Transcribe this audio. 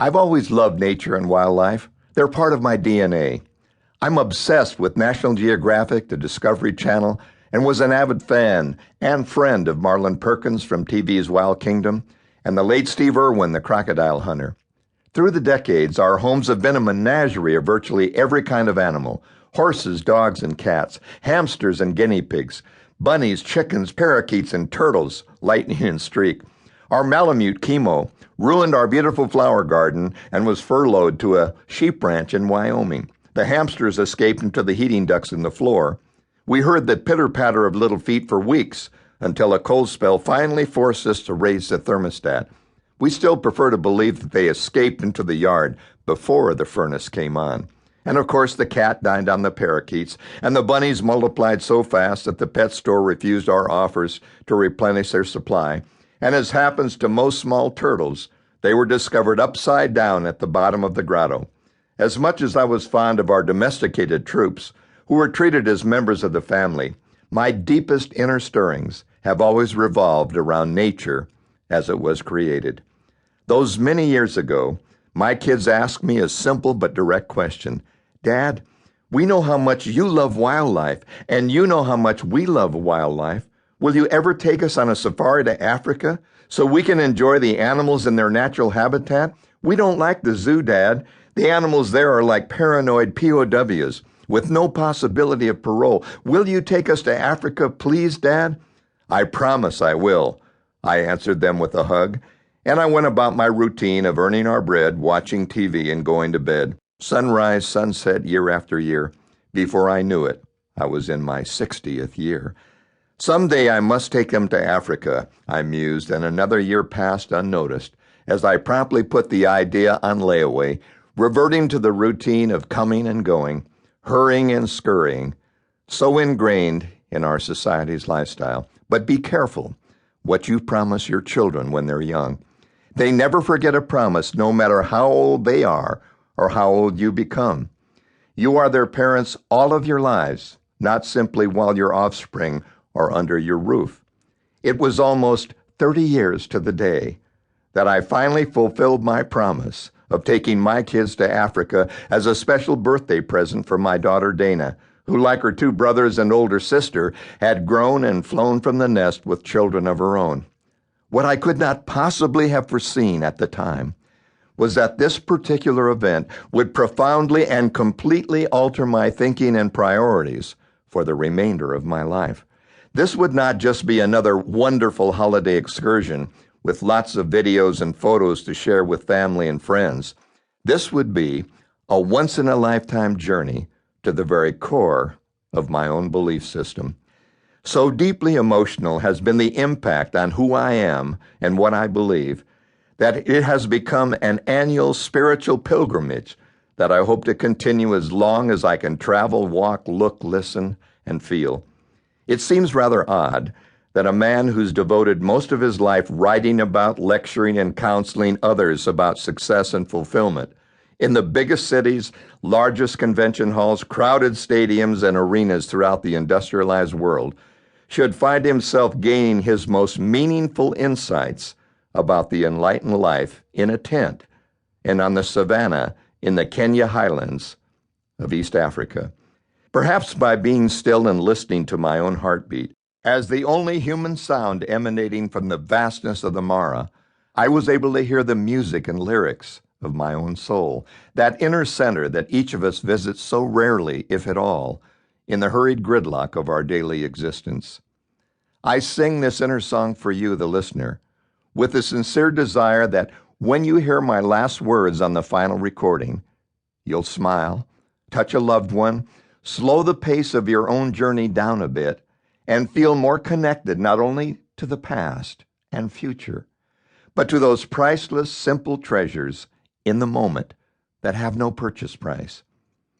I've always loved nature and wildlife. They're part of my DNA. I'm obsessed with National Geographic, the Discovery Channel, and was an avid fan and friend of Marlin Perkins from TV's Wild Kingdom and the late Steve Irwin, the crocodile hunter. Through the decades, our homes have been a menagerie of virtually every kind of animal: horses, dogs, and cats, hamsters and guinea pigs, bunnies, chickens, parakeets, and turtles, lightning and streak. Our Malamute, Chemo, ruined our beautiful flower garden and was furloughed to a sheep ranch in Wyoming. The hamsters escaped into the heating ducts in the floor. We heard the pitter-patter of little feet for weeks until a cold spell finally forced us to raise the thermostat. We still prefer to believe that they escaped into the yard before the furnace came on. And of course the cat dined on the parakeets, and the bunnies multiplied so fast that the pet store refused our offers to replenish their supply. And as happens to most small turtles, they were discovered upside down at the bottom of the grotto. As much as I was fond of our domesticated troops, who were treated as members of the family, my deepest inner stirrings have always revolved around nature as it was created. Those many years ago, my kids asked me a simple but direct question. Dad, we know how much you love wildlife, and you know how much we love wildlife. Will you ever take us on a safari to Africa so we can enjoy the animals in their natural habitat? We don't like the zoo, Dad. The animals there are like paranoid POWs with no possibility of parole. Will you take us to Africa, please, Dad? I promise I will, I answered them with a hug, and I went about my routine of earning our bread, watching TV, and going to bed. Sunrise, sunset, year after year. Before I knew it, I was in my 60th year. Someday I must take them to Africa, I mused, and another year passed unnoticed as I promptly put the idea on layaway, reverting to the routine of coming and going, hurrying and scurrying, so ingrained in our society's lifestyle. But be careful what you promise your children when they're young. They never forget a promise, no matter how old they are or how old you become. You are their parents all of your lives, not simply while your offspring are under your roof. It was almost 30 years to the day that I finally fulfilled my promise of taking my kids to Africa as a special birthday present for my daughter Dana, who, like her two brothers and older sister, had grown and flown from the nest with children of her own. What I could not possibly have foreseen at the time was that this particular event would profoundly and completely alter my thinking and priorities for the remainder of my life. This would not just be another wonderful holiday excursion with lots of videos and photos to share with family and friends. This would be a once-in-a-lifetime journey to the very core of my own belief system. So deeply emotional has been the impact on who I am and what I believe that it has become an annual spiritual pilgrimage that I hope to continue as long as I can travel, walk, look, listen, and feel. It seems rather odd that a man who's devoted most of his life writing about, lecturing, and counseling others about success and fulfillment in the biggest cities, largest convention halls, crowded stadiums, and arenas throughout the industrialized world should find himself gaining his most meaningful insights about the enlightened life in a tent and on the savannah in the Kenya highlands of East Africa. Perhaps by being still and listening to my own heartbeat, as the only human sound emanating from the vastness of the Mara, I was able to hear the music and lyrics of my own soul, that inner center that each of us visits so rarely, if at all, in the hurried gridlock of our daily existence. I sing this inner song for you, the listener, with the sincere desire that when you hear my last words on the final recording, you'll smile, touch a loved one, slow the pace of your own journey down a bit, and feel more connected not only to the past and future, but to those priceless, simple treasures in the moment that have no purchase price.